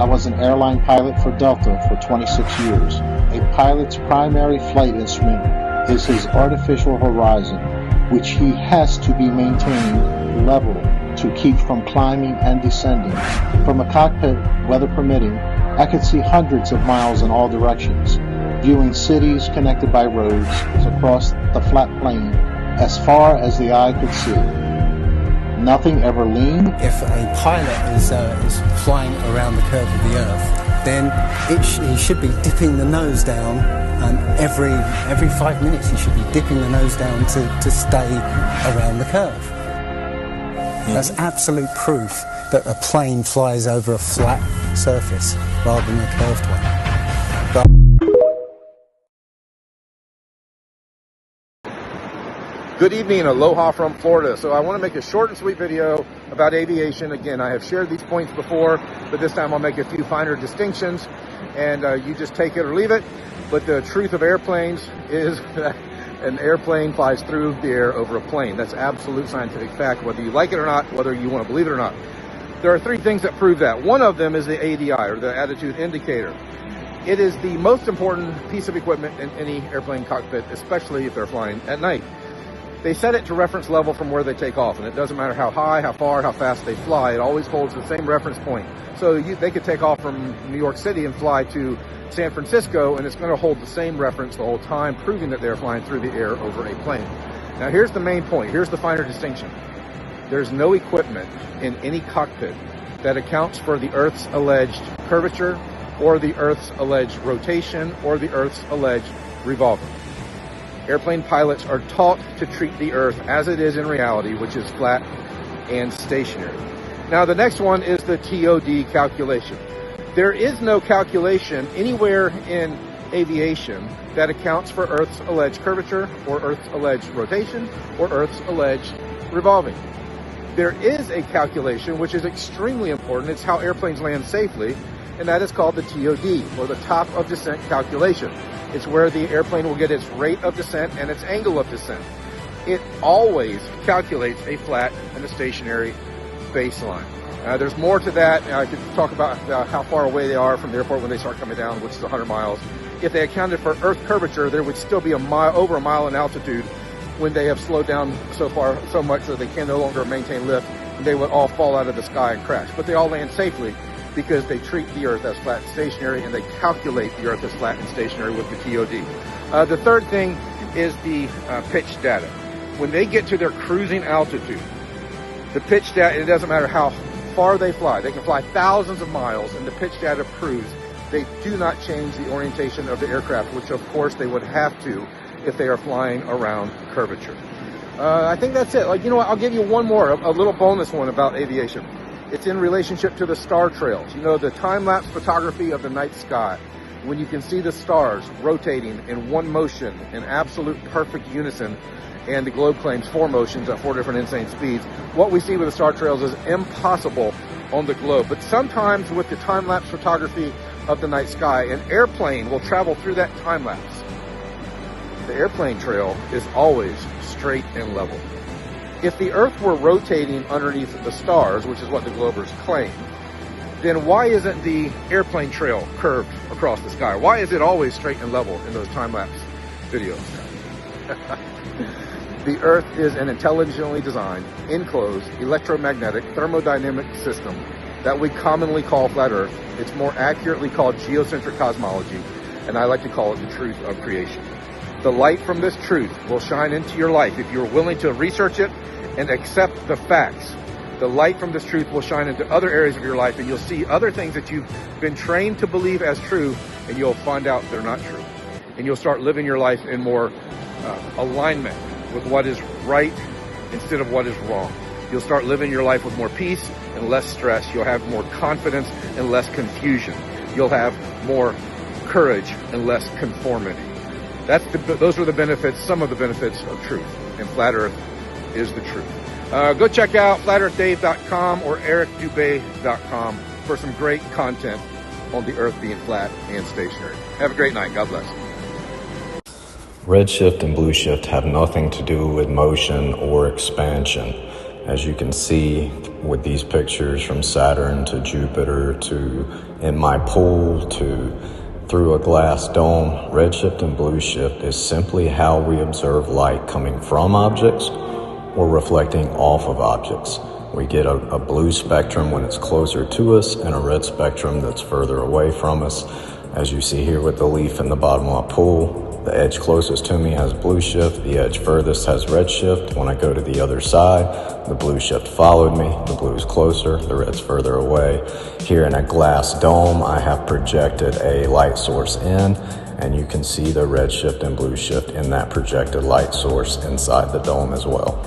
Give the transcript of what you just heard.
I was an airline pilot for Delta for 26 years. A pilot's primary flight instrument is his artificial horizon, which he has to be maintained level to keep from climbing and descending. From a cockpit, weather permitting, I could see hundreds of miles in all directions, viewing cities connected by roads across the flat plain as far as the eye could see. Nothing ever leaned. If a pilot is flying around the curve of the Earth, then he should be dipping the nose down, and every 5 minutes he should be dipping the nose down to stay around the curve. That's absolute proof that a plane flies over a flat surface rather than a curved one. Good evening, aloha from Florida. So I want to make a short and sweet video about aviation. Again, I have shared these points before, but this time I'll make a few finer distinctions, and you just take it or leave it. But the truth of airplanes is that an airplane flies through the air over a plane. That's absolute scientific fact, whether you like it or not, whether you want to believe it or not. There are three things that prove that. One of them is the ADI, or the attitude indicator. It is the most important piece of equipment in any airplane cockpit, especially if they're flying at night. They set it to reference level from where they take off, and it doesn't matter how high, how far, how fast they fly. It always holds the same reference point. So they could take off from New York City and fly to San Francisco, and it's going to hold the same reference the whole time, proving that they're flying through the air over a plane. Now here's the main point. Here's the finer distinction. There's no equipment in any cockpit that accounts for the Earth's alleged curvature, or the Earth's alleged rotation, or the Earth's alleged revolving. Airplane pilots are taught to treat the Earth as it is in reality, which is flat and stationary. Now, the next one is the TOD calculation. There is no calculation anywhere in aviation that accounts for Earth's alleged curvature, or Earth's alleged rotation, or Earth's alleged revolving. There is a calculation which is extremely important. It's how airplanes land safely, and that is called the TOD, or the top of descent calculation. It's where the airplane will get its rate of descent and its angle of descent. It always calculates a flat and a stationary baseline. There's more to that. I could talk about how far away they are from the airport when they start coming down, which is 100 miles. If they accounted for Earth curvature, there would still be over a mile in altitude when they have slowed down so much that they can no longer maintain lift. They would all fall out of the sky and crash. But they all land safely, because they treat the Earth as flat and stationary, and they calculate the Earth as flat and stationary with the TOD. The third thing is the pitch data. When they get to their cruising altitude, the pitch data, it doesn't matter how far they fly. They can fly thousands of miles, and the pitch data proves they do not change the orientation of the aircraft, which of course they would have to if they are flying around curvature. I think that's it. You know what? I'll give you one more, a little bonus one about aviation. It's in relationship to the star trails. You know, the time-lapse photography of the night sky, when you can see the stars rotating in one motion in absolute perfect unison, and the globe claims 4 motions at 4 different insane speeds. What we see with the star trails is impossible on the globe. But sometimes with the time-lapse photography of the night sky, an airplane will travel through that time-lapse. The airplane trail is always straight and level. If the Earth were rotating underneath the stars, which is what the Globers claim, then why isn't the airplane trail curved across the sky? Why is it always straight and level in those time-lapse videos? The Earth is an intelligently designed, enclosed, electromagnetic, thermodynamic system that we commonly call flat Earth. It's more accurately called geocentric cosmology, and I like to call it the truth of creation. The light from this truth will shine into your life if you're willing to research it and accept the facts. The light from this truth will shine into other areas of your life, and you'll see other things that you've been trained to believe as true, and you'll find out they're not true. And you'll start living your life in more alignment with what is right instead of what is wrong. You'll start living your life with more peace and less stress. You'll have more confidence and less confusion. You'll have more courage and less conformity. Those are the benefits, some of the benefits of truth, and flat Earth is the truth. Go check out flatearthdave.com or ericdubay.com for some great content on the Earth being flat and stationary. Have a great night. God bless. Redshift and blueshift have nothing to do with motion or expansion, As you can see with these pictures from Saturn to Jupiter to in my pool to through a glass dome, redshift and blue shift is simply how we observe light coming from objects or reflecting off of objects. We get a blue spectrum when it's closer to us and a red spectrum that's further away from us. As you see here with the leaf in the bottom of my pool, the edge closest to me has blue shift, the edge furthest has red shift. When I go to the other side, the blue shift followed me, the blue is closer, the red's further away. Here in a glass dome, I have projected a light source in, and you can see the red shift and blue shift in that projected light source inside the dome as well.